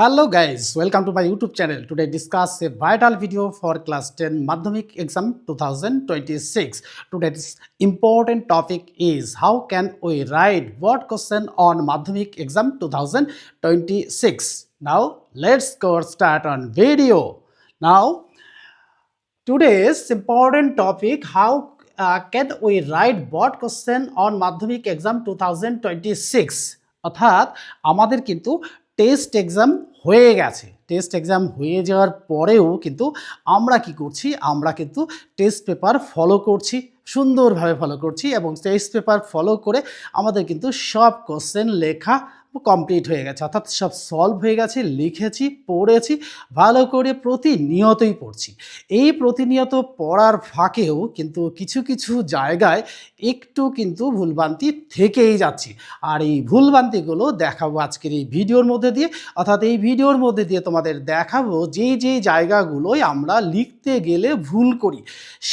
Hello guys, welcome to my YouTube channel. Today discuss a vital video for class 10 Madhyamik exam 2026. Today's important topic is how can we write what question on Madhyamik exam 2026. Now let's go start on video. Now today's important topic how can we write what question on Madhyamik exam 2026 অর্থাৎ আমাদের কিন্তু test exam হয়ে গেছে। Test exam হয়ে যাওয়ার পরেও কিন্তু আমরা কি করছি, আমরা কিন্তু টেস্ট পেপার ফলো করছি, সুন্দরভাবে ফলো করছি এবং টেস্ট পেপার ফলো করে আমাদের কিন্তু সব কোশ্চেন লেখা কমপ্লিট হয়ে গেছে, অর্থাৎ সব সলভ হয়ে গেছে, লিখেছি, পড়েছি, ভালো করে প্রতিনিয়তই পড়ছি। এই প্রতিনিয়ত পড়ার ফাঁকেও কিন্তু কিছু কিছু জায়গায় একটু কিন্তু ভুলভ্রান্তি থেকেই যাচ্ছি, আর এই ভুলভ্রান্তিগুলো দেখাবো আজকের এই ভিডিওর মধ্যে দিয়ে। অর্থাৎ এই ভিডিওর মধ্যে দিয়ে তোমাদের দেখাবো যেই জায়গাগুলোই আমরা লিখতে গেলে ভুল করি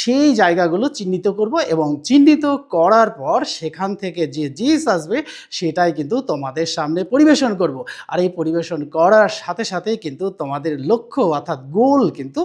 সেই জায়গাগুলো চিহ্নিত করব এবং চিহ্নিত করার পর সেখান থেকে যে জিনিস আসবে সেটাই কিন্তু তোমাদের সামনে পরিবেশন করব। আর এই পরিবেশন করার সাথে সাথে কিন্তু তোমাদের লক্ষ্য অর্থাৎ গোল কিন্তু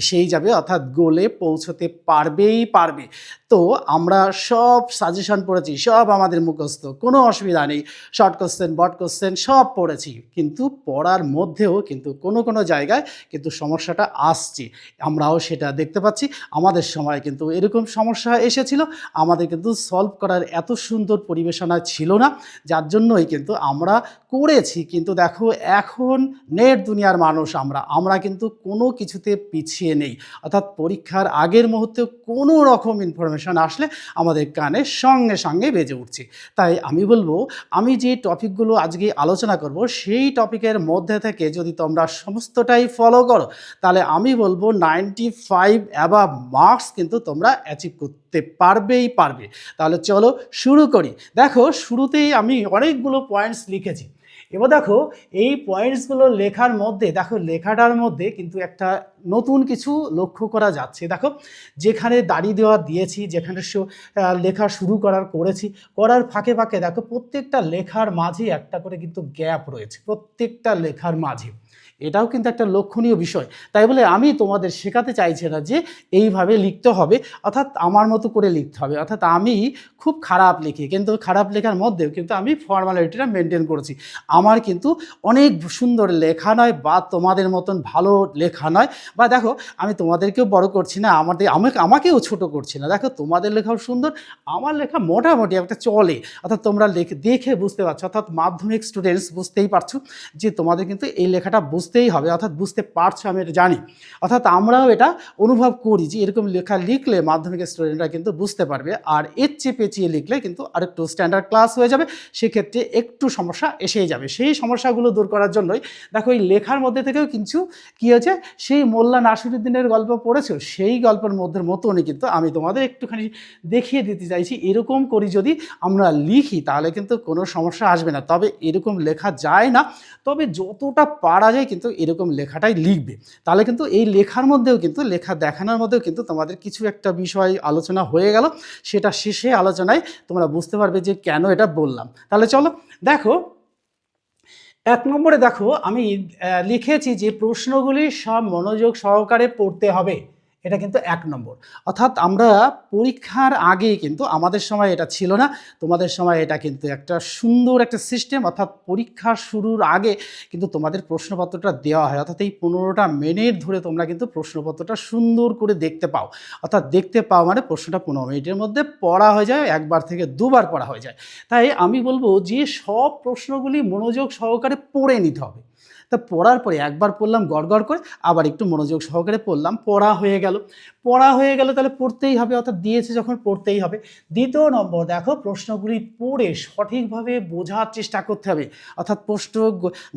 সেই যাবে, অর্থাৎ গোলে পৌঁছতে পারবে। তো আমরা সব সাজেশন পড়েছি, সব আমাদের মুখস্থ, কোনো অসুবিধা নেই। শর্ট কোশ্চেন, বড় কোশ্চেন সব পড়েছি, কিন্তু পড়ার মধ্যেও কিন্তু কোনো জায়গায় কিন্তু সমস্যাটা আসছে, আমরাও সেটা দেখতে পাচ্ছি। আমাদের সময় কিন্তু এরকম সমস্যা এসেছিল, আমাদের কিন্তু সলভ করার এত সুন্দর পরিবেশনা ছিল না, যার জন্যই কিন্তু আমরা করেছি। কিন্তু দেখো এখন নেট দুনিয়ার মানুষ আমরা কিন্তু কোনো কিছুতে পিছিয়ে নেই, অর্থাৎ পরীক্ষার আগের মুহূর্তে কোনো রকম ইনফরমেশন আসলে আমাদের কানে সঙ্গে সঙ্গে বেজে উঠছে। তাই আমি বলবো, আমি যে টপিকগুলো আজকে আলোচনা করব সেই টপিকের মধ্যে থেকে যদি তোমরা সমস্তটাই ফলো করো তাহলে আমি বলবো 95 অ্যাবাভ মার্কস কিন্তু তোমরা অ্যাচিভ করতে পারবে। তাহলে চলো শুরু করি। দেখো শুরুতেই আমি অনেকগুলো পয়েন্টস লিখেছি। এবার দেখো এই পয়েন্টসগুলো লেখার মধ্যে দেখো লেখাটার মধ্যে কিন্তু একটা নতুন কিছু লক্ষ্য করা যাচ্ছে। দেখো যেখানে দাড়ি দেওয়া দিয়েছি, যেখানে লেখা শুরু করার ফাঁকে দেখো প্রত্যেকটা লেখার মাঝে একটা করে কিন্তু গ্যাপ রয়েছে, প্রত্যেকটা লেখার মাঝে। এটাও কিন্তু একটা লক্ষণীয় বিষয়। তাই বলে আমি তোমাদের শেখাতে চাইছি না যে এইভাবে লিখতে হবে, অর্থাৎ আমার মতো করে লিখতে হবে। অর্থাৎ আমি খুব খারাপ লিখি, কিন্তু খারাপ লেখার মধ্যেও কিন্তু আমি ফর্মালিটিটা মেনটেন করেছি। আমার কিন্তু অনেক সুন্দর লেখা নয় বা তোমাদের মতন ভালো লেখা নয়, বা দেখো আমি তোমাদেরকেও বড় করছি না, আমাকেও ছোট করছি না। দেখো তোমাদের লেখাও সুন্দর, আমার লেখা মোটামুটি একটা চলে, অর্থাৎ তোমরা দেখে বুঝতে পারছো, অর্থাৎ মাধ্যমিক স্টুডেন্টস বুঝতেই পারছো যে তোমাদের কিন্তু এই লেখাটা বুঝতেই হবে, অর্থাৎ বুঝতে পারছো, আমি এটা জানি। অর্থাৎ আমরাও এটা অনুভব করি যে এরকম লেখা লিখলে মাধ্যমিকের স্টুডেন্টরা কিন্তু বুঝতে পারবে, আর এর চেয়ে পেঁচিয়ে লিখলে কিন্তু আরেকটু স্ট্যান্ডার্ড ক্লাস হয়ে যাবে, সেক্ষেত্রে একটু সমস্যা এসেই যাবে। সেই সমস্যাগুলো দূর করার জন্যই দেখো এই লেখার মধ্যে থেকেও কিছু কী হয়েছে, সেই মোল্লা নাসিরুদ্দিনের গল্প পড়েছো, সেই গল্পের মতনই কিন্তু আমি তোমাদের একটুখানি দেখিয়ে দিতে চাইছি। এরকম করি যদি আমরা লিখি তাহলে কিন্তু কোনো সমস্যা আসবে না। তবে এরকম লেখা যায় না, তবে যতটা পারা যায় কিন্তু এরকম লেখাটাই লিখবে। তাহলে কিন্তু এই লেখার মধ্যেও কিন্তু লেখা দেখানোর মধ্যেও কিন্তু তোমাদের কিছু একটা বিষয় আলোচনা হয়ে গেল, সেটা শেষে আলোচনায় তোমরা বুঝতে পারবে যে কেন এটা বললাম। তাহলে চলো দেখো 1 নম্বরে দেখো আমি লিখেছি যে প্রশ্নগুলি সব মনোযোগ সহকারে পড়তে হবে। এটা কিন্তু 1 নম্বর। অর্থাৎ আমরা পরীক্ষার আগে কিন্তু আমাদের সময় এটা ছিল না, তোমাদের সময় এটা কিন্তু একটা সুন্দর একটা সিস্টেম। অর্থাৎ পরীক্ষা শুরুর আগে কিন্তু তোমাদের প্রশ্নপত্রটা দেওয়া হয়, অর্থাৎ এই 15টা মিনিট ধরে তোমরা কিন্তু প্রশ্নপত্রটা সুন্দর করে দেখতে পাও। অর্থাৎ দেখতে পাও মানে প্রশ্নটা 15 মিনিটের মধ্যে পড়া হয়ে যায়, একবার থেকে দুবার পড়া হয়ে যায়। তাই আমি বলবো যে সব প্রশ্নগুলি মনোযোগ সহকারে পড়ে নিতে হবে। তা পড়ার পরে একবার পড়লাম গড় করে, আবার একটু মনোযোগ সহকারে পড়লাম, পড়া হয়ে গেল তাহলে পড়তেই হবে, অর্থাৎ দিয়েছে যখন পড়তেই হবে। 2 নম্বর দেখো প্রশ্নগুলি পড়ে সঠিকভাবে বোঝার চেষ্টা করতে হবে। অর্থাৎ প্রশ্ন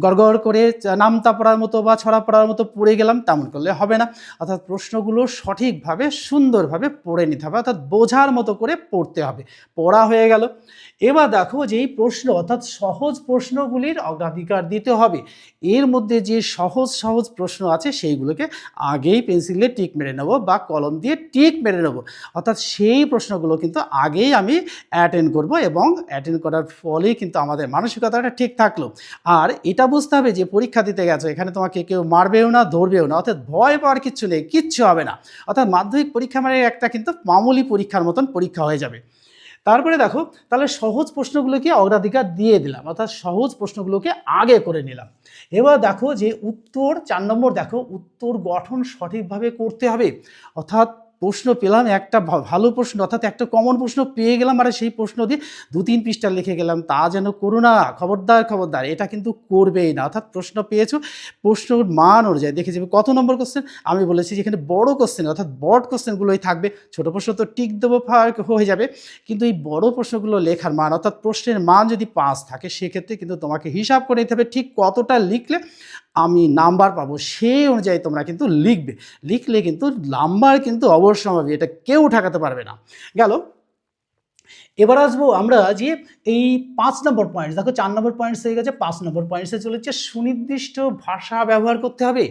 গড় করে নামতা পড়ার মতো বা ছড়া পড়ার মতো পড়ে গেলাম তেমন করলে হবে না। অর্থাৎ প্রশ্নগুলো সঠিকভাবে সুন্দরভাবে পড়ে নিতে হবে, অর্থাৎ বোঝার মতো করে পড়তে হবে। পড়া হয়ে গেল, এবার দেখো যেই প্রশ্ন অর্থাৎ সহজ প্রশ্নগুলির অগ্রাধিকার দিতে হবে। এর মধ্যে যে সহজ সহজ প্রশ্ন আছে সেইগুলোকে আগেই পেন্সিলে টিক মেরে নেব বা কলম দিয়ে টিক মেরে নেব, অর্থাৎ সেই প্রশ্নগুলো কিন্তু আগেই আমি অ্যাটেন্ড করব এবং অ্যাটেন্ড করার ফলেই কিন্তু আমাদের মানসিকতাটা ঠিক থাকলো। আর এটা বুঝতে হবে যে পরীক্ষা দিতে গেছো, এখানে তোমাকে কেউ মারবেও না, ধরবেও না, অর্থাৎ ভয় পাওয়ার কিচ্ছু নেই, কিচ্ছু হবে না। অর্থাৎ মাধ্যমিক পরীক্ষা মানে একটা কিন্তু মামুলি পরীক্ষার মতন পরীক্ষা হয়ে যাবে। তারপরে দেখো, তাহলে সহজ প্রশ্নগুলোকে অগ্রাধিকার দিয়ে দিলাম, অর্থাৎ সহজ প্রশ্নগুলোকে আগে করে নিলাম। এবার দেখো যে উত্তর 4 নম্বর, দেখো উত্তর গঠন সঠিকভাবে করতে হবে। অর্থাৎ প্রশ্ন পেলাম একটা ভালো প্রশ্ন, অর্থাৎ একটা কমন প্রশ্ন পেয়ে গেলাম, আর সেই প্রশ্ন দিয়ে 2-3 পৃষ্ঠা লিখে গেলাম, তা যেন করো না, খবরদার খবরদার, এটা কিন্তু করবেই না। অর্থাৎ প্রশ্ন পেয়েছো, প্রশ্নর মান অনুযায়ী দেখে যাবে কত নম্বর কোশ্চেন। আমি বলেছি যেখানে বড় কোশ্চেন অর্থাৎ বড় কোশ্চেনগুলোই থাকবে, ছোটো প্রশ্ন তো টিক দেবো হয়ে যাবে, কিন্তু এই বড় প্রশ্নগুলো লেখার মান অর্থাৎ প্রশ্নের মান যদি 5 থাকে সেক্ষেত্রে কিন্তু তোমাকে হিসাব করে নিতে হবে ঠিক কতটা লিখলে আমি নাম্বার পাবো, সেই অনুযায়ী তোমরা কিন্তু লিখবে। লিখলে কিন্তু নাম্বার কিন্তু অবশ্যই পাবে, এটা কেউ ঠেকাতে পারবে না। গেল। এবার আসবো আমরা যে এই 5 নম্বর পয়েন্টস, দেখো 4 নম্বর পয়েন্টস হয়ে গেছে, 5 নম্বর পয়েন্টসে চলেছে সুনির্দিষ্ট ভাষা ব্যবহার করতে হবে।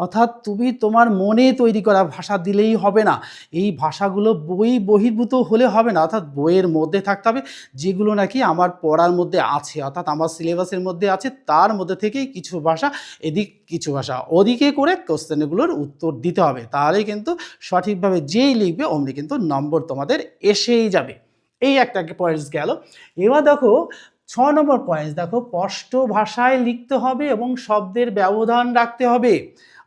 অর্থাৎ তুমি তোমার মনে তৈরি করা ভাষা দিলেই হবে না, এই ভাষাগুলো বই বহির্ভূত হলে হবে না, অর্থাৎ বইয়ের মধ্যে থাকতে হবে, যেগুলো নাকি আমার পড়ার মধ্যে আছে, অর্থাৎ আমার সিলেবাসের মধ্যে আছে, তার মধ্যে থেকেই কিছু ভাষা এদিক কিছু ভাষা ওদিকে করে কোশ্চেনগুলোর উত্তর দিতে হবে। তাহলেই কিন্তু সঠিকভাবে যেই লিখবে অমনি কিন্তু নম্বর তোমাদের এসেই যাবে। এই একটা পয়েন্টস গেল। এবার দেখো 6 নম্বর পয়েন্টস, দেখো স্পষ্ট ভাষায় লিখতে হবে এবং শব্দের ব্যবধান রাখতে হবে।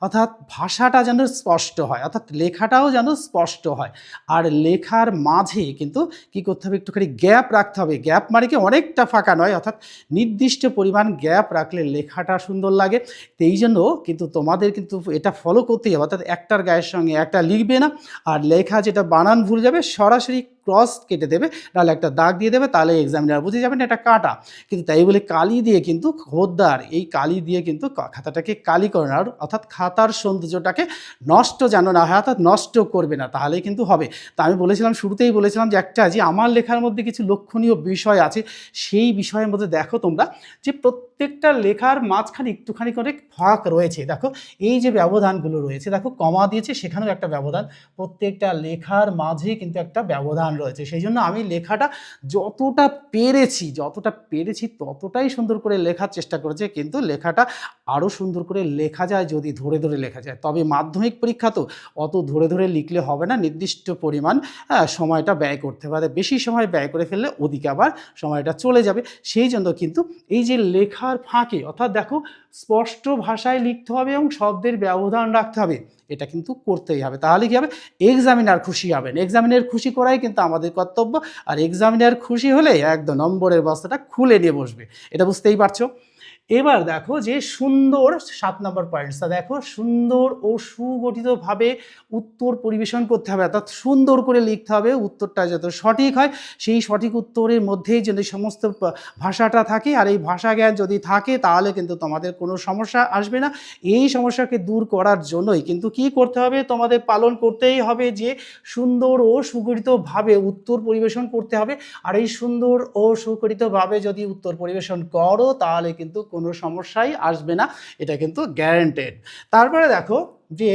অর্থাৎ ভাষাটা যেন স্পষ্ট হয়, অর্থাৎ লেখাটাও যেন স্পষ্ট হয়। আর লেখার মাঝে কিন্তু কি করতে হবে, একটুখানি গ্যাপ রাখতে হবে। গ্যাপ মানে কি অনেকটা ফাঁকা নয়, অর্থাৎ নির্দিষ্ট পরিমাণ গ্যাপ রাখলে লেখাটা সুন্দর লাগে। তো এই জন্য কিন্তু তোমাদের কিন্তু এটা ফলো করতেই হবে, অর্থাৎ একটার গায়ের সঙ্গে একটা লিখবে না, আর লেখা যেটা বানান ভুল যাবে সরাসরি ক্রস কেটে দেবে, নাহলে একটা দাগ দিয়ে দেবে, তাহলে এক্সামিনার বুঝে যাবেন এটা কাটা। কিন্তু তাই বলে কালি দিয়ে কিন্তু খোদ্দার এই কালি দিয়ে কিন্তু খাতাটাকে কালি করে না, অর্থাৎ খাতার সৌন্দর্যটাকে নষ্ট যেন না হয়, অর্থাৎ নষ্ট করবে না, তাহলেই কিন্তু হবে। তা আমি বলেছিলাম শুরুতেই বলেছিলাম যে একটা যে আমার লেখার মধ্যে কিছু লক্ষণীয় বিষয় আছে, সেই বিষয়ের মধ্যে দেখো তোমরা যে প্রত্যেকটা লেখার মাঝখানে একটুখানি করে ফাঁক রয়েছে। দেখো এই যে ব্যবধানগুলো রয়েছে, দেখো কমা দিয়েছে সেখানেও একটা ব্যবধান, প্রত্যেকটা লেখার মাঝে কিন্তু একটা ব্যবধান রয়েছে। সেই জন্য আমি লেখাটা যতটা পেরেছি ততটাই সুন্দর করে লেখার চেষ্টা করেছি, কিন্তু লেখাটা আরও সুন্দর করে লেখা যায় যদি ধরে ধরে লেখা যায়। তবে মাধ্যমিক পরীক্ষা তো অত ধরে ধরে লিখলে হবে না, নির্দিষ্ট পরিমাণ সময়টা ব্যয় করতে পারে, বেশি সময় ব্যয় করে ফেললে ওদিকে আবার সময়টা চলে যাবে। সেই জন্য কিন্তু এই যে লেখার ফাঁকে, অর্থাৎ দেখো স্পষ্ট ভাষায় লিখতে হবে এবং শব্দের ব্যবধান রাখতে হবে, এটা কিন্তু করতেই হবে। তাহলে কী হবে, এক্সামিনার খুশি হবেন। এক্সামিনার খুশি করাই কিন্তু আমাদের কর্তব্য, আর এক্সামিনার খুশি হলে একদম নম্বরের বস্তাটা খুলে নিয়ে বসবে, এটা বুঝতেই পারছো। এবার দেখো যে সুন্দর 7 নম্বর পয়েন্টসটা দেখো, সুন্দর ও সুগঠিতভাবে উত্তর পরিবেশন করতে হবে, অর্থাৎ সুন্দর করে লিখতে হবে, উত্তরটা যাতে সঠিক হয়, সেই সঠিক উত্তরের মধ্যেই যদি সমস্ত ভাষাটা থাকে, আর এই ভাষা জ্ঞান যদি থাকে তাহলে কিন্তু তোমাদের কোনো সমস্যা আসবে না। এই সমস্যাকে দূর করার জন্যই কিন্তু কি করতে হবে, তোমাদের পালন করতেই হবে যে সুন্দর ও সুগঠিতভাবে উত্তর পরিবেশন করতে হবে। আর এই সুন্দর ও সুগঠিতভাবে যদি উত্তর পরিবেশন করো তাহলে কিন্তু কোনো সমস্যাই আসবে না, এটা কিন্তু গ্যারান্টেড। তারপরে দেখো যে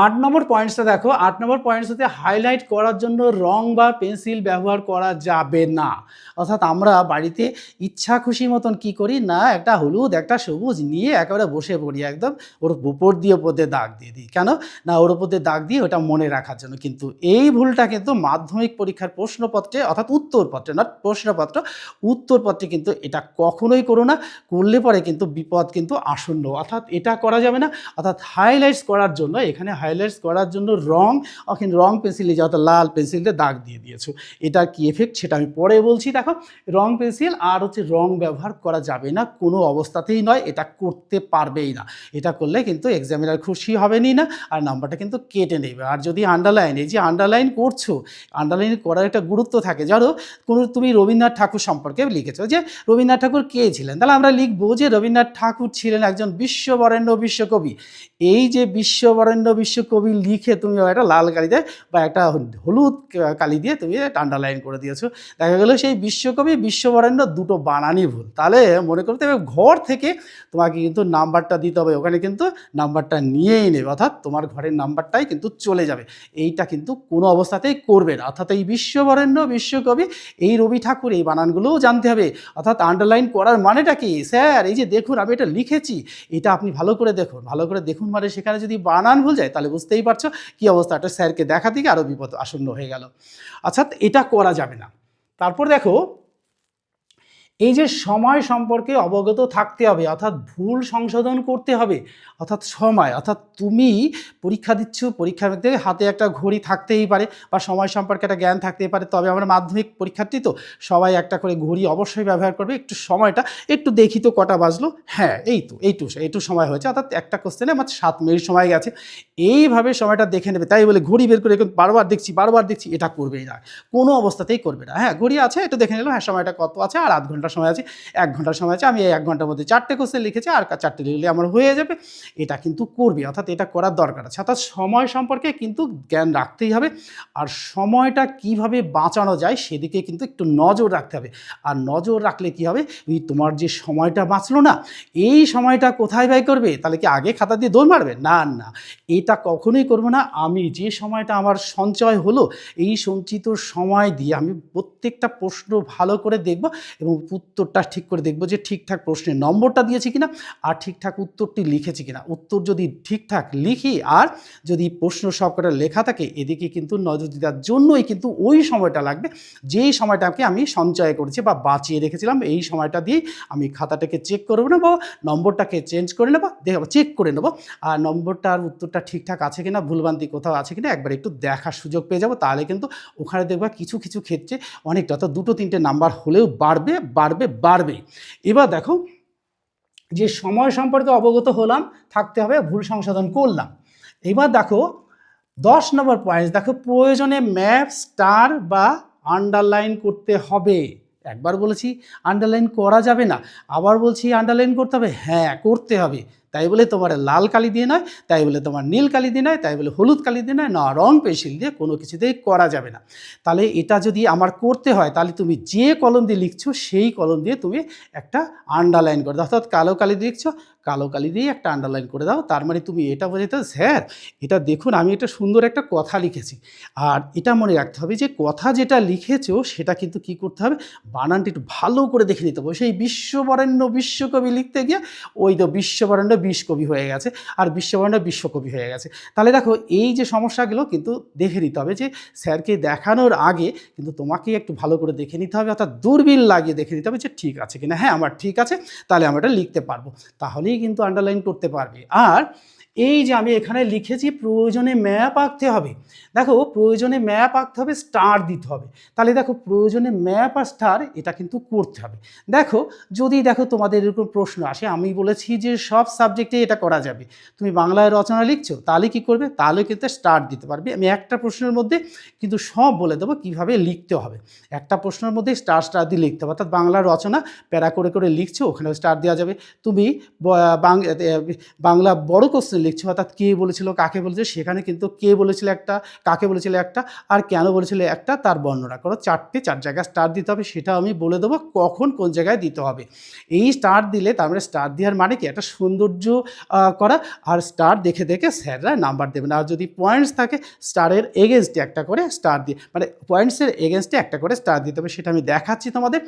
8 নম্বর পয়েন্টসটা দেখো, 8 নম্বর পয়েন্টসটাতে হাইলাইট করার জন্য রং বা পেন্সিল ব্যবহার করা যাবে না। অর্থাৎ আমরা বাড়িতে ইচ্ছা খুশি মতন কি করি না, একটা হলুদ একটা সবুজ নিয়ে একেবারে বসে পড়ি, একদম ওর উপর দিয়ে দাগ দিয়ে দিই। কেন না, ওর উপর দিয়ে দাগ দিয়ে ওটা মনে রাখার জন্য। কিন্তু এই ভুলটা কিন্তু মাধ্যমিক পরীক্ষার প্রশ্নপত্রে, অর্থাৎ উত্তরপত্রে নট প্রশ্নপত্র, উত্তরপত্রে কিন্তু এটা কখনোই করো না, করলে পরে কিন্তু বিপদ কিন্তু আসন্ন। অর্থাৎ এটা করা যাবে না। অর্থাৎ হাইলাইটস করার জন্য, এখানে হাইলাইটস করার জন্য রং পেন্সিল নিয়ে যাও, অর্থাৎ লাল পেন্সিল দিয়ে দাগ দিয়ে দিয়েছো, এটার কি এফেক্ট সেটা আমি পরে বলছি। দেখো রং পেন্সিল আর রং ব্যবহার করা যাবে না, কোনো অবস্থাতেই নয়, এটা করতে পারবেই না। এটা করলে কিন্তু এক্সামিনার খুশি হবেনই না, আর নাম্বারটা কিন্তু কেটে নেবে। আর যদি আন্ডারলাইন, এই যে আন্ডারলাইন করছো, আন্ডারলাইন করার একটা গুরুত্ব থাকে। ধরো তুমি রবীন্দ্রনাথ ঠাকুর সম্পর্কে লিখেছো যে রবীন্দ্রনাথ ঠাকুর কে ছিলেন, তাহলে আমরা লিখবো যে রবীন্দ্রনাথ ঠাকুর ছিলেন একজন বিশ্ববরেণ্য বিশ্বকবি। এই যে বিশ্ববরেণ্য বিশ্ববরেণ্য বিশ্বকবি লিখে তুমি একটা লাল কালি দিয়ে বা একটা হলুদ কালি দিয়ে তুমি আন্ডারলাইন করে দিয়েছো, দেখা গেলো সেই বিশ্বকবি বিশ্ববরেণ্য দুটো বানানই ভুল। তাহলে মনে করতে হবে ঘর থেকে তোমাকে কিন্তু নাম্বারটা দিতে হবে, ওখানে কিন্তু নাম্বারটা নিয়েই নেবে, অর্থাৎ তোমার ঘরের নাম্বারটাই কিন্তু চলে যাবে। এইটা কিন্তু কোনো অবস্থাতেই করবে না। অর্থাৎ এই বিশ্ববরেণ্য বিশ্বকবি এই রবি ঠাকুর এই বানানগুলোও জানতে হবে। অর্থাৎ আন্ডারলাইন করার মানেটা কি? স্যার এই যে দেখুন আমি এটা লিখেছি, এটা আপনি ভালো করে দেখুন, ভালো করে দেখুন মানে সেখানে যদি বানান ভুল যায় তাহলে বুঝতেই পারছো কী অবস্থাটা, স্যারকে দেখা থেকে আরও বিপদ আসন্ন হয়ে গেল। অর্থাৎ এটা করা যাবে না। তারপর দেখো এই যে সময় সম্পর্কে অবগত থাকতে হবে, অর্থাৎ ভুল সংশোধন করতে হবে। অর্থাৎ সময়, অর্থাৎ তুমি পরীক্ষা দিচ্ছ, পরীক্ষার মধ্যে হাতে একটা ঘড়ি থাকতেই পারে বা সময় সম্পর্কে একটা জ্ঞান থাকতেই পারে। তবে আমরা মাধ্যমিক পরীক্ষার্থী তো সবাই একটা করে ঘড়ি অবশ্যই ব্যবহার করবে। একটু সময়টা একটু দেখি তো কটা বাজলো, হ্যাঁ এইটু সময় হয়েছে, অর্থাৎ একটা কোশ্চেনে আমার 7 মিনিট সময় গেছে, এইভাবে সময়টা দেখে নেবে। তাই বলে ঘড়ি বের করে বারবার দেখছি এটা করবেই না, কোনো অবস্থাতেই করবে না। হ্যাঁ ঘড়ি আছে একটু দেখে নিলাম, হ্যাঁ সময়টা কত আছে আর আধ ঘন্টা সময় আছে, 1 ঘন্টার সময় আছে, আমি এই 1 ঘন্টার মধ্যে 4টে কোশ্চেন লিখেছি আর 4টে লিখলে আমার হয়ে যাবে, এটা কিন্তু করবে। অর্থাৎ এটা করার দরকার আছে। অর্থাৎ সময় সম্পর্কে কিন্তু জ্ঞান রাখতেই হবে, আর সময়টা কিভাবে বাঁচানো যায় সেদিকে কিন্তু একটু নজর রাখতে হবে। আর নজর রাখলে কি হবে, ওই তোমার যে সময়টা বাঁচলো না, এই সময়টা কোথায় ব্যয় করবে? তাহলে কি আগে খাতা দিয়ে দৌড় মারবে? না না, এটা কখনোই করবো না। আমি যে সময়টা আমার সঞ্চয় হলো, এই সঞ্চিত সময় দিয়ে আমি প্রত্যেকটা প্রশ্ন ভালো করে দেখব এবং উত্তরটা ঠিক করে দেখব যে ঠিকঠাক প্রশ্নের নম্বরটা দিয়েছি কিনা আর ঠিকঠাক উত্তরটি লিখেছি কিনা। উত্তর যদি ঠিকঠাক লিখি আর যদি প্রশ্ন সবকটা লেখা থাকে, এদিকে কিন্তু নজর দেওয়ার জন্যই কিন্তু ওই সময়টা লাগবে, যেই সময়টাকে আমি সঞ্চয় করেছি বা বাঁচিয়ে রেখেছিলাম, এই সময়টা দিয়েই আমি খাতাটাকে চেক করে নেবো, নম্বরটাকে চেঞ্জ করে নেবো, দেখবো চেক করে নেবো আর নম্বরটা আর উত্তরটা ঠিকঠাক আছে কিনা, ভুলভ্রান্তি কোথাও আছে কিনা একবার একটু দেখার সুযোগ পেয়ে যাবো। তাহলে কিন্তু ওখানে দেখবা কিছু কিছু ক্ষেত্রে অনেকটা, অর্থাৎ 2-3টে নাম্বার হলেও বাড়বে। এবার দেখো যে সময় সম্পর্কে অবগত হলাম, থাকতে হবে, ভুল সংশোধন করলাম। এবার দেখো 10 নম্বর পয়েন্ট, দেখো প্রয়োজনে ম্যাপ স্টার বা আন্ডারলাইন করতে হবে। একবার বলেছি আন্ডারলাইন করা যাবে না, আবার বলছি আন্ডারলাইন করতে হবে, হ্যাঁ করতে হবে। তাই বলে তোমার লাল কালি দিয়ে নয়, তাই বলে তোমার নীল কালি দিয়ে নয়, তাই বলে হলুদ কালি দিয়ে নয়, না রং পেন্সিল দিয়ে কোনো কিছুতেই করা যাবে না। তাহলে এটা যদি আমার করতে হয় তাহলে তুমি যে কলম দিয়ে লিখছো সেই কলম দিয়ে তুমি একটা আন্ডারলাইন করে দাও। অর্থাৎ কালো কালি দিয়ে লিখছো, কালো কালি দিয়ে একটা আন্ডারলাইন করে দাও। তার মানে তুমি এটা বোঝাতে, স্যার এটা দেখুন আমি এটা সুন্দর একটা কথা লিখেছি। আর এটা মনে রাখতে হবে যে কথা যেটা লিখেছো সেটা কিন্তু কী করতে হবে, বানানটি একটু ভালো করে দেখে নিতে হবে। সেই বিশ্ববরেণ্য বিশ্বকবি লিখতে গিয়ে ওই তো বিশ্ববরেণ্য বিশ্বকবি হয়ে গেছে আর বিশ্ববরেণ্য বিশ্বকবি হয়ে গেছে। তাহলে দেখো এই যে সমস্যাগুলো কিন্তু দেখে নিতে হবে, যে স্যারকে দেখানোর আগে কিন্তু তোমাকে একটু ভালো করে দেখে নিতে হবে, অর্থাৎ দূরবীন লাগিয়ে দেখে নিতে হবে যে ঠিক আছে কিনা। হ্যাঁ আমার ঠিক আছে, তাহলে আমরা এটা লিখতে পারবো, তাহলেই কিন্তু আন্ডারলাইন করতে পারবে। আর এই যে আমি এখানে লিখেছি প্রয়োজনে ম্যাপ আঁকতে হবে, দেখো প্রয়োজনে ম্যাপ আঁকতে হবে, স্টার দিতে হবে। তাহলে দেখো প্রয়োজনে ম্যাপ আর স্টার এটা কিন্তু করতে হবে। দেখো যদি দেখো তোমাদের এরকম প্রশ্ন আসে, আমি বলেছি যে সব সাবজেক্টে এটা করা যাবে। তুমি বাংলায় রচনা লিখছো তাহলে কি করবে, তাহলে কিন্তু স্টার দিতে পারবে। আমি একটা প্রশ্নের মধ্যে কিন্তু সব বলে দেবো কীভাবে লিখতে হবে। একটা প্রশ্নের মধ্যে স্টার দিয়ে লিখতে হবে, অর্থাৎ বাংলা রচনা প্যারা করে করে লিখছো, ওখানে স্টার দেওয়া যাবে। তুমি বাংলা বড় কোশ্চেন লিখছো, অর্থাৎ কে বলেছিল কাকে বলেছিল, সেখানে কিন্তু কে বলেছিল একটা, কাকে বলেছিল একটা, আর কেন বলেছিল একটা, তার বর্ণনা করো। 4 জায়গায় স্টার দিতে হবে, সেটা আমি বলে দেবো কখন কোন জায়গায় দিতে হবে। এই স্টার দিলে তার মানে স্টার দেওয়ার মানে কি, একটা সৌন্দর্য করা, আর স্টার দেখে দেখে স্যাররা নাম্বার দেবেন। আর যদি পয়েন্টস থাকে স্টারের এগেনস্টে একটা করে স্টার দিয়ে, মানে পয়েন্টসের এগেনস্টে একটা করে স্টার দিতে হবে, সেটা আমি দেখাচ্ছি তোমাদের।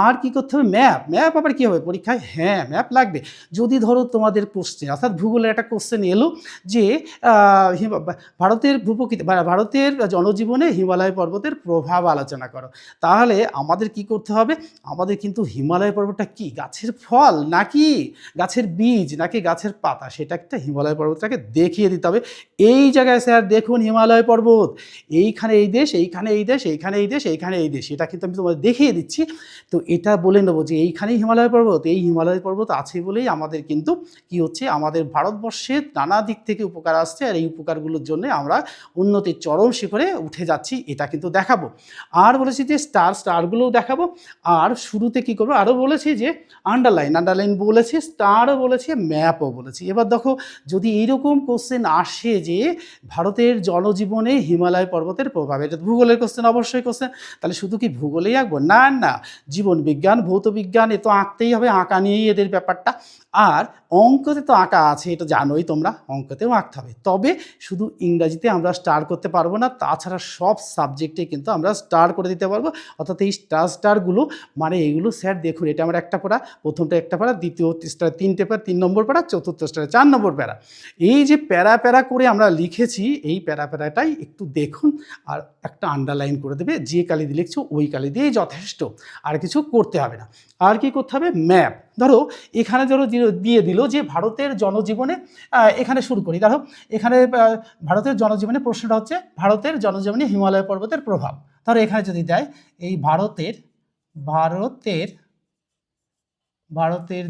আর কি করতে হবে, ম্যাপ আবার কী হবে পরীক্ষায়, হ্যাঁ ম্যাপ লাগবে। যদি ধরো তোমাদের কোশ্চেন, অর্থাৎ ভূগোলের একটা কোশ্চেন এলো যে ভারতের ভূপ্রকৃতি বা ভারতের জনজীবনে হিমালয় পর্বতের প্রভাব আলোচনা করো, তাহলে আমাদের কি করতে হবে, আমাদের কিন্তু হিমালয় পর্বতটা কি গাছের ফল নাকি গাছের বীজ নাকি গাছের পাতা, সেটা একটা হিমালয় পর্বতটাকে দেখিয়ে দিতে হবে। এই জায়গায় স্যার দেখুন হিমালয় পর্বত, এইখানে এই দেশ, এইখানে এই দেশ, এইখানে এই দেশ, এইখানে এই দেশ, এটা কিন্তু আমি তোমাদের দেখিয়ে দিচ্ছি। তো এটা বলে নেবো যে এইখানেই হিমালয় পর্বত, এই হিমালয় পর্বত আছে বলেই আমাদের কিন্তু কি হচ্ছে, আমাদের ভারতবর্ষের নানা দিক থেকে উপকার আসছে, আর এই উপকারগুলোর জন্য আমরা উন্নতির চরম শিখরে উঠে যাচ্ছি, এটা কিন্তু দেখাবো। আর বলেছি যে স্টারগুলোও দেখাবো। আর শুরুতে কি করবো, আরও বলেছি যে আন্ডারলাইন বলেছি, স্টারও বলেছি, ম্যাপও বলেছি। এবার দেখো, যদি এইরকম কোশ্চেন আসে যে ভারতের জনজীবনে হিমালয় পর্বতের প্রভাব, এটা ভূগোলের কোশ্চেন, অবশ্যই কোশ্চেন, তাহলে শুধু কি ভূগোলেই আঁকবো? না না, জীবন বিজ্ঞান, ভৌত বিজ্ঞান, এ তো আঁকতেই হবে, আঁকা নিয়েই এদের ব্যাপারটা। আর অঙ্কতে তো আঁকা আছে, এটা জানোই তোমরা, অঙ্কতেও আঁকতে হবে। তবে শুধু ইংরাজিতে আমরা স্টার করতে পারবো না, তাছাড়া সব সাবজেক্টে কিন্তু আমরা স্টার করে দিতে পারবো। অর্থাৎ এই স্টারগুলো মানে এগুলো স্যার দেখুন, এটা আমার একটা পড়া, প্রথমটা একটা পড়া, দ্বিতীয় স্টার 3টে প্যারা, 3 নম্বর প্যারা, চতুর্থ স্টারে 4 নম্বর প্যারা। এই যে প্যারা করে আমরা লিখেছি, এই প্যারাটাই একটু দেখুন আর একটা আন্ডারলাইন করে দেবে। যে কালি দিয়ে লিখছো ওই কালি দিয়েই যথেষ্ট, আর কিছু করতে হবে না। আর কি করতে হবে? ম্যাপ। ধরো এখানে দিয়ে দিল যে ভারতের জনজীবনে, এখানে শুরু করি। ধরো এখানে ভারতের জনজীবনে প্রশ্নটা হচ্ছে ভারতের জনজীবনে হিমালয় পর্বতের প্রভাব। ধরো এখানে যদি দেয় এই ভারতের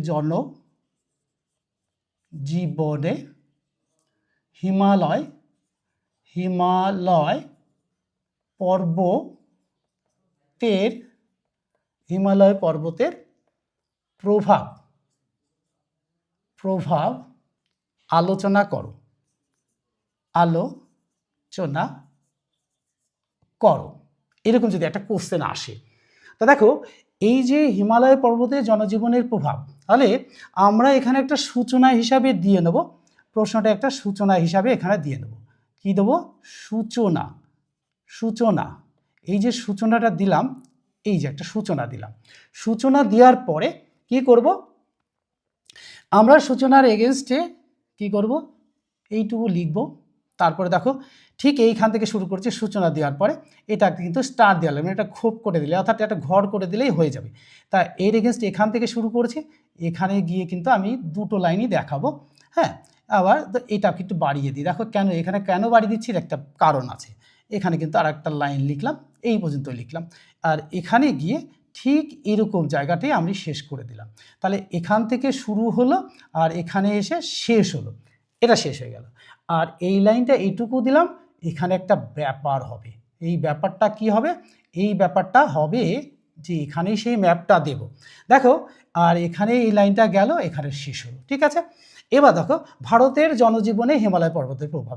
জনজীবনে হিমালয় পর্বতের প্রভাব আলোচনা করো। এরকম যদি একটা কোশ্চেন আসে, তা দেখো এই যে হিমালয় পর্বতের জনজীবনের প্রভাব, তাহলে আমরা এখানে একটা সূচনা হিসাবে দিয়ে নেব, প্রশ্নটা একটা সূচনা হিসাবে এখানে দিয়ে নেব। কি দেবো? সূচনা। এই যে সূচনাটা দিলাম, এই যে একটা সূচনা দিলাম, সূচনা দেওয়ার পরে কি করব, আমরা সূচনার এগেনস্টে কি করব, এইটুকু লিখব। তারপরে দেখো ঠিক এইখান থেকে শুরু করছি, সূচনা দেওয়ার পরে এটা কিন্তু স্টার দেওয়া লাগবে, এটা খোপ করে দিলে, অর্থাৎ একটা ঘর করে দিলেই হয়ে যাবে। তা এর এগেনস্ট এখান থেকে শুরু করছি, এখানে গিয়ে কিন্তু আমি দুটো লাইনই দেখাবো। হ্যাঁ, আবার এটাকে একটু বাড়িয়ে দিই। দেখো এখানে কেন বাড়িয়ে দিচ্ছি, একটা কারণ আছে। এখানে কিন্তু আর একটা লাইন লিখলাম, এই পর্যন্ত লিখলাম, আর এখানে গিয়ে ঠিক এরকম জায়গাটাই আমি শেষ করে দিলাম। তাহলে এখান থেকে শুরু হলো আর এখানে এসে শেষ হলো, এটা শেষ হয়ে গেল। আর এই লাইনটা এইটুকু দিলাম, এখানে একটা ব্যাপার হবে। এই ব্যাপারটা কি হবে? এই ব্যাপারটা হবে যে এখানেই সেই ম্যাপটা দেব। দেখো, আর এখানে এই লাইনটা গেল, এখানে শেষ হলো। ঠিক আছে, এবার দেখো ভারতের জনজীবনে হিমালয় পর্বতের প্রভাব,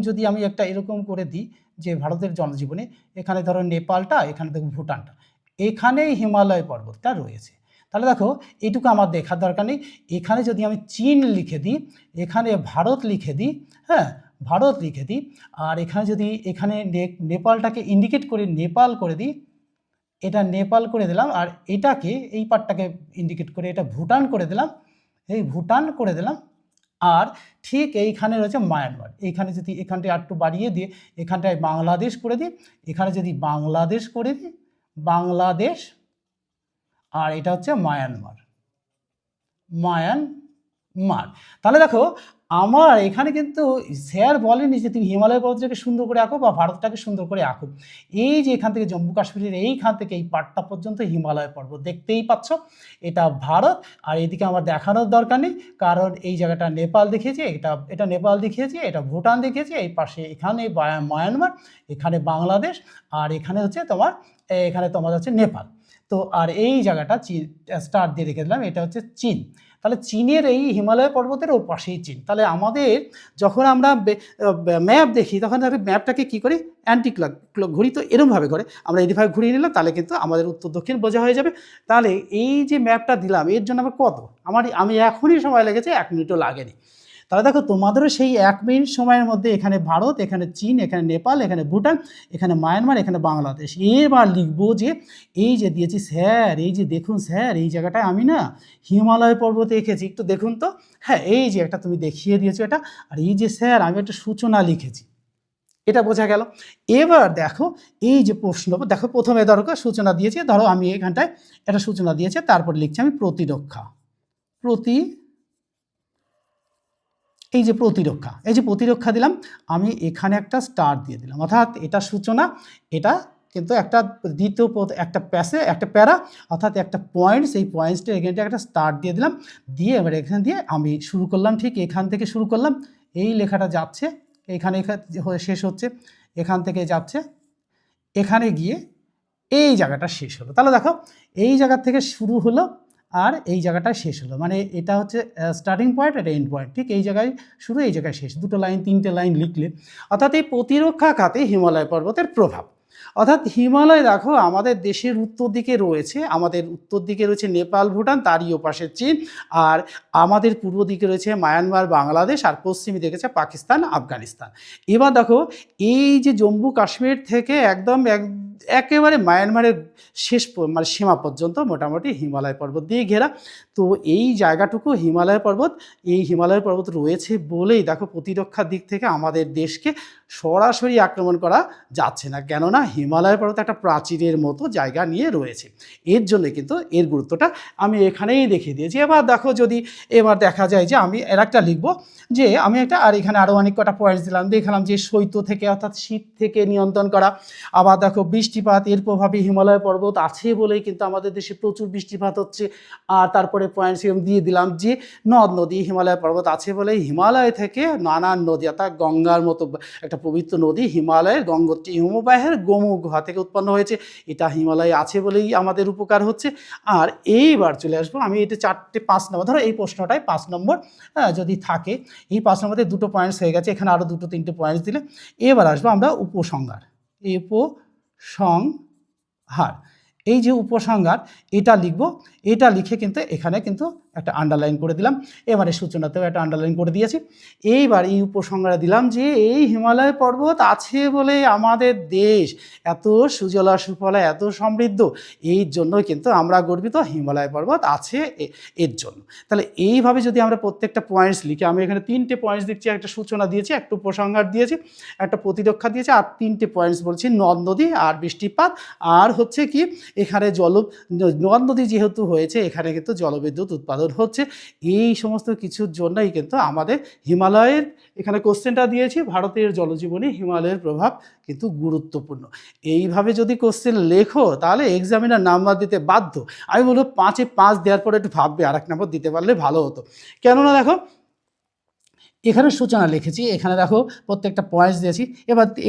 যদি আমি একটা এরকম করে দিই যে ভারতের জনজীবনে, এখানে ধরো নেপালটা, এখানে দেখো ভুটানটা, এখানেই হিমালয় পর্বতটা রয়েছে। তাহলে দেখো এইটুকু আমার দেখার দরকার নেই। এখানে যদি আমি চীন লিখে দিই, এখানে ভারত লিখে দিই, হ্যাঁ ভারত লিখে দিই, আর এখানে যদি নেপালটাকে ইন্ডিকেট করে নেপাল করে দিই, এটা নেপাল করে দিলাম, আর এটাকে এই পার্টটাকে ইন্ডিকেট করে এটা ভুটান করে দিলাম, এই ভুটান করে দিলাম। আর ঠিক এইখানে রয়েছে মায়ানমার, এইখানে যদি এখানটায় একটু বাড়িয়ে দিয়ে এখানটায় বাংলাদেশ করে দিই, এখানে যদি বাংলাদেশ করে দিই, বাংলাদেশ, আর এটা হচ্ছে মায়ানমার। তাহলে দেখো আমার এখানে কিন্তু স্যার বলেনি যে তুমি হিমালয় পর্বতটাকে সুন্দর করে আঁকো বা ভারতটাকে সুন্দর করে আঁকো। এই যে এখান থেকে জম্মু কাশ্মীরের এইখান থেকে এই পাটটা পর্যন্ত হিমালয় পর্বত দেখতেই পাচ্ছ, এটা ভারত। আর এইদিকে আমার দেখানোর দরকার নেই, কারণ এই জায়গাটা নেপাল দেখিয়েছে, এটা নেপাল দেখিয়েছে, এটা ভুটান দেখিয়েছে, এই পাশে এখানে মায়ানমার, এখানে বাংলাদেশ, আর এখানে হচ্ছে নেপাল। তো আর এই জায়গাটা স্টার দিয়ে রেখে দিলাম, এটা হচ্ছে চীন। তাহলে চীনের এই হিমালয় পর্বতের ও পাশেই চীন। তাহলে আমাদের যখন আমরা ম্যাপ দেখি, তখন ম্যাপটাকে কী করি, অ্যান্টি ক্লক ঘুরি, তো এরমভাবে করে আমরা এইভাবে ঘুরিয়ে নিলাম, তাহলে কিন্তু আমাদের উত্তর দক্ষিণ বোঝা হয়ে যাবে। তাহলে এই যে ম্যাপটা দিলাম, এর জন্য আমার আমি এখনই সময় লেগেছে, 1 মিনিটও লাগেনি। তাহলে দেখো তোমাদেরও সেই 1 মিনিট সময়ের মধ্যে এখানে ভারত, এখানে চীন, এখানে নেপাল, এখানে ভুটান, এখানে মায়ানমার, এখানে বাংলাদেশ। এবার লিখবো যে এই যে দিয়েছি স্যার, এই যে দেখুন স্যার, এই জায়গাটায় আমি না হিমালয় পর্বতে এঁকেছি, একটু দেখুন তো। হ্যাঁ, এই যে একটা তুমি দেখিয়ে দিয়েছো এটা, আর এই যে স্যার আমি একটা সূচনা লিখেছি, এটা বোঝা গেল। এবার দেখো এই যে প্রশ্ন, দেখো প্রথমে দরকার সূচনা দিয়েছে, ধরো আমি এখানটায় একটা সূচনা দিয়েছে, তারপর লিখছি আমি প্রতিরক্ষা, এই যে প্রতিরক্ষা দিলাম, আমি এখানে একটা স্টার দিয়ে দিলাম, অর্থাৎ এটা সূচনা, এটা কিন্তু একটা দ্বিতীয় একটা একটা প্যারা অর্থাৎ একটা পয়েন্টস, এই পয়েন্টসটা এখানে একটা স্টার্ট দিয়ে দিলাম, দিয়ে এবার এখান দিয়ে আমি শুরু করলাম, ঠিক এখান থেকে শুরু করলাম, এই লেখাটা যাচ্ছে এখানে শেষ হচ্ছে, এখান থেকে যাচ্ছে এখানে গিয়ে এই জায়গাটা শেষ হলো। তাহলে দেখো এই জায়গা থেকে শুরু হলো আর এই জায়গাটা শেষ হলো, মানে এটা হচ্ছে স্টার্টিং পয়েন্ট, এটা এন্ড পয়েন্ট, ঠিক এই জায়গায় শুরু এই জায়গায় শেষ, দুটো লাইন তিনটে লাইন লিখলে। অর্থাৎ এই প্রতিরক্ষা খাতে হিমালয় পর্বতের প্রভাব, অর্থাৎ হিমালয় দেখো আমাদের দেশের উত্তর দিকে রয়েছে, আমাদের উত্তর দিকে রয়েছে নেপাল ভুটান, তারই ওপাশে চীন, আর আমাদের পূর্ব দিকে রয়েছে মায়ানমার বাংলাদেশ, আর পশ্চিমে দিকে রয়েছে পাকিস্তান আফগানিস্তান। এবার দেখো এই যে জম্মু কাশ্মীর থেকে একদম একেবারে মায়ানমারের শেষ মানে সীমা পর্যন্ত মোটামুটি হিমালয় পর্বত দিয়ে ঘেরা। তো এই জায়গাটুকু হিমালয় পর্বত, এই হিমালয় পর্বত রয়েছে বলেই দেখো প্রতিরক্ষার দিক থেকে আমাদের দেশকে সরাসরি আক্রমণ করা যাচ্ছে না, কেননা হিমালয় পর্বত একটা প্রাচীরের মতো জায়গা নিয়ে রয়েছে। এর জন্য কিন্তু এর গুরুত্বটা আমি এখানেই দেখিয়ে দিয়েছি। এবার দেখো যদি এবার দেখা যায় যে আমি এর একটা লিখবো যে আমি একটা, আর এখানে আরও অনেক কটা পয়েন্টস দিলাম, দেখালাম যে শৈত্য থেকে অর্থাৎ শীত থেকে নিয়ন্ত্রণ করা। আবার দেখো বৃষ্টিপাত, এর প্রভাবে হিমালয় পর্বত আছে বলেই কিন্তু আমাদের দেশে প্রচুর বৃষ্টিপাত হচ্ছে। আর তারপরে পয়েন্টস দিয়ে দিলাম যে নদ নদী, হিমালয় পর্বত আছে বলেই হিমালয় থেকে নানান নদী, অর্থাৎ গঙ্গার মতো একটা পবিত্র নদী হিমালয়ের গঙ্গোত্রী হিমবাহের গোমুখ থেকে উৎপন্ন হয়েছে, এটা হিমালয়ে আছে বলেই আমাদের উপকার হচ্ছে। আর এইবার চলে আসবো আমি, এটা 5 নম্বর, ধরো এই প্রশ্নটায় 5 নম্বর যদি থাকে, এই 5 নম্বরে দুটো পয়েন্টস হয়ে গেছে, এখানে আরও 2-3টে পয়েন্টস দিলে এবার আসবো আমরা উপসংহার। উপসংহার, এই যে উপসংহার এটা লিখব, এটা লিখে কিন্তু এখানে কিন্তু একটা আন্ডারলাইন করে দিলাম, এবারে সূচনাতেও একটা আন্ডারলাইন করে দিয়েছি। এইবার এই উপসংহারে দিলাম যে এই হিমালয় পর্বত আছে বলে আমাদের দেশ এত সুজলা সুফলা, এত সমৃদ্ধ, এই জন্যই কিন্তু আমরা গর্বিত, হিমালয় পর্বত আছে এর জন্য। তাহলে এইভাবে যদি আমরা প্রত্যেকটা পয়েন্টস লিখি, আমি এখানে 3টে পয়েন্টস দিচ্ছি, একটা সূচনা দিয়েছি, একটা উপসংহার দিয়েছি, একটা প্রতিরক্ষা দিয়েছি, আর 3টে পয়েন্টস বলছি নদ নদী আর বৃষ্টিপাত, আর হচ্ছে কি এখানে নদ নদী যেহেতু হয়েছে এখানে কিন্তু জলবিদ্যুৎ উৎপাদন হচ্ছে। এই সমস্ত কিছুর জন্যই কিন্তু আমাদের হিমালয়ের, এখানে কোশ্চেনটা দিয়েছি ভারতের জলজীবনে হিমালয়ের প্রভাব কিন্তু গুরুত্বপূর্ণ। এইভাবে যদি কোশ্চেন লেখো তাহলে এক্সামিনার নাম্বার দিতে বাধ্য। আমি বলবো 5-এ 5 দেওয়ার পরে একটু ভাববে, আর 1 নম্বর দিতে পারলে ভালো হতো। কেননা দেখো এখানে সূচনা লিখেছি, এখানে দেখো প্রত্যেকটা পয়েন্টস দিয়েছি।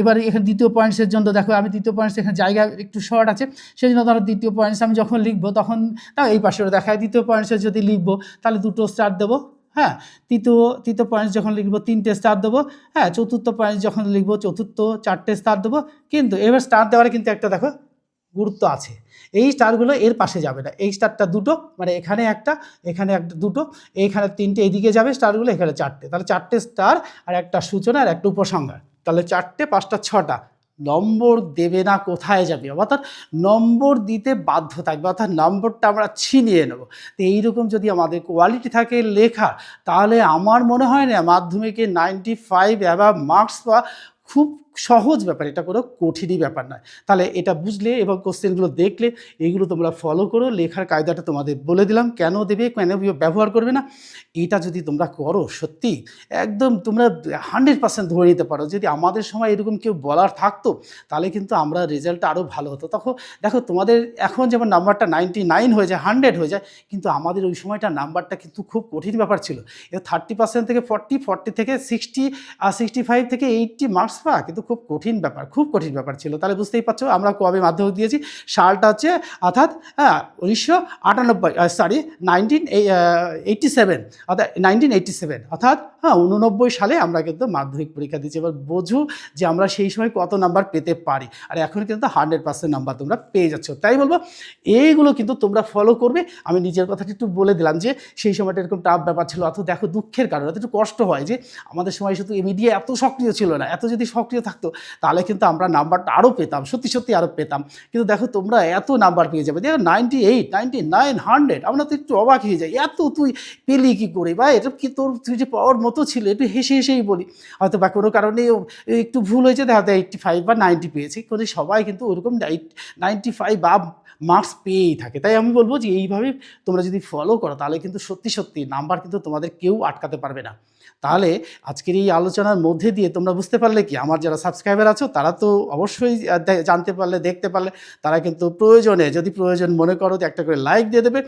এবার এখানে দ্বিতীয় পয়েন্টসের জন্য দেখো আমি দ্বিতীয় পয়েন্টস, এখানে জায়গা একটু শর্ট আছে, সেই জন্য ধরো দ্বিতীয় পয়েন্টস আমি যখন লিখবো তখন তাও এই পাশে দেখায়, দ্বিতীয় পয়েন্টসে যদি লিখবো তাহলে 2টো স্টার দেবো, হ্যাঁ। তৃতীয় পয়েন্টস যখন লিখবো 3টে স্টার দেবো, হ্যাঁ। চতুর্থ পয়েন্টস যখন লিখবো চতুর্থ 4টে স্টার দেবো। কিন্তু এবার স্টার দেওয়ার কিন্তু একটা দেখো গুরুত্ব আছে, এই স্টারগুলো এর পাশে যাবে না, এই স্টারটা 2টো, মানে এখানে একটা 2টো, এইখানে 3টে, এইদিকে যাবে স্টারগুলো, এখানে 4টে, তাহলে 4টে স্টার আর একটা সূচনা আর একটা উপসংহার, তাহলে 4টে 5টা 6টা নম্বর দেবে না, কোথায় যাবে, অর্থাৎ নম্বর দিতে বাধ্য থাকবে, অর্থাৎ নম্বরটা আমরা ছিনিয়ে নেব। তো এইরকম যদি আমাদের কোয়ালিটি থাকে লেখা, তাহলে আমার মনে হয় না মাধ্যমিকে 95 অ্যাবাভ মার্কস পাওয়া খুব সহজ ব্যাপার, এটা কোনো কঠিনই ব্যাপার নয়। তাহলে এটা বুঝলে এবং কোশ্চেনগুলো দেখলে এইগুলো তোমরা ফলো করো, লেখার কায়দাটা তোমাদের বলে দিলাম, কেন দেবে কেন ব্যবহার করবে না, এটা যদি তোমরা করো সত্যি একদম তোমরা 100% ধরে নিতে পারো। যদি আমাদের সময় এরকম কেউ বলার থাকতো তাহলে কিন্তু আমরা রেজাল্টটা আরও ভালো হতো। তখন দেখো তোমাদের এখন যেমন নাম্বারটা 99 হয়ে যায়, 100 হয়ে যায়, কিন্তু আমাদের ওই সময়টা নাম্বারটা কিন্তু খুব কঠিন ব্যাপার ছিল। 30% থেকে 40 থেকে 60 আর 65 থেকে 80 মার্কস পাওয়া কিন্তু খুব কঠিন ব্যাপার, খুব কঠিন ব্যাপার ছিল। তাহলে বুঝতেই পারছো আমরা কবে মাধ্যমিক দিয়েছি, সালটা হচ্ছে অর্থাৎ 1987, অর্থাৎ 1987, অর্থাৎ 89 সালে আমরা কিন্তু মাধ্যমিক পরীক্ষা দিয়েছি। এবার বোঝো যে আমরা সেই সময় কত নাম্বার পেতে পারি, আর এখন কিন্তু 100% নাম্বার তোমরা পেয়ে যাচ্ছ। তাই বলবো এইগুলো কিন্তু তোমরা ফলো করবে। আমি নিজের কথাটা একটু বলে দিলাম যে সেই সময়টা এরকম টাফ ব্যাপার ছিল, অত দেখো দুঃখের কারণে একটু কষ্ট হয় যে আমাদের সময় শুধু মিডিয়া এত সক্রিয় ছিল না, এত যদি সক্রিয় থাকতো তাহলে কিন্তু আমরা নাম্বারটা আরও পেতাম, সত্যি আরও পেতাম। কিন্তু দেখো তোমরা এত নাম্বার পেয়ে যাবে, দেখো 98, 99, 100, আমরা তো একটু অবাক হয়ে যাই, এত তুই পেলি কী করে, বা এটা কি তুই যে পাওয়ার মতো ছিল, একটু হেসেই বলি, হয়তো বা কোনো কারণে একটু ভুল হয়েছে, হয়তো 85 বা 90 পেয়েছি, কিন্তু সবাই কিন্তু ওরকম 95 বা মার্কস পেয়েই থাকে। তাই আমি বলবো যে এইভাবে তোমরা যদি ফলো করো তাহলে কিন্তু সত্যি সত্যি নাম্বার কিন্তু তোমাদের কেউ আটকাতে পারবে না। তাহলে আজকের এই আলোচনার মধ্যে দিয়ে তোমরা বুঝতে পারলে কি, আমার যারা সাবস্ক্রাইবার আছো তারা তো অবশ্যই জানতে পারলে, দেখতে পারলে, তারা কিন্তু প্রয়োজনে যদি প্রয়োজন মনে করো তো একটা করে লাইক দিয়ে দেবে,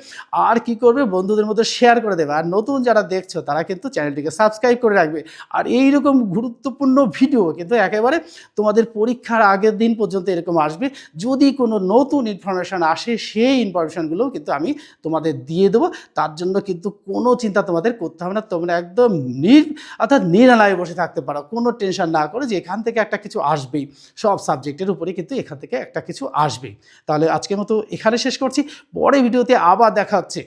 আর কি করবে বন্ধুদের মধ্যে শেয়ার করে দেবে, আর নতুন যারা দেখছো তারা কিন্তু চ্যানেলটিকে সাবস্ক্রাইব করে রাখবে। আর এইরকম গুরুত্বপূর্ণ ভিডিও কিন্তু একেবারে তোমাদের পরীক্ষার আগের দিন পর্যন্ত এরকম আসবে। যদি কোনো নতুন ইনফরমেশান আসে সেই ইনফরমেশানগুলোও কিন্তু আমি তোমাদের দিয়ে দেবো। তার জন্য কিন্তু কোনো চিন্তা তোমাদের করতে হবে না, তোমরা একদম অর্থাৎ নিরালায় বসে থাকতে পারো, কোনো টেনশন না করে যে এখান থেকে একটা কিছু আসবেই। সব সাবজেক্টের উপরে কিন্তু এখান থেকে একটা কিছু আসবেই। তাহলে আজকের মতো এখানে শেষ করছি, পরে ভিডিওতে আবার দেখা হচ্ছে।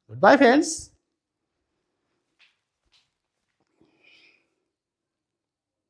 Good bye friends.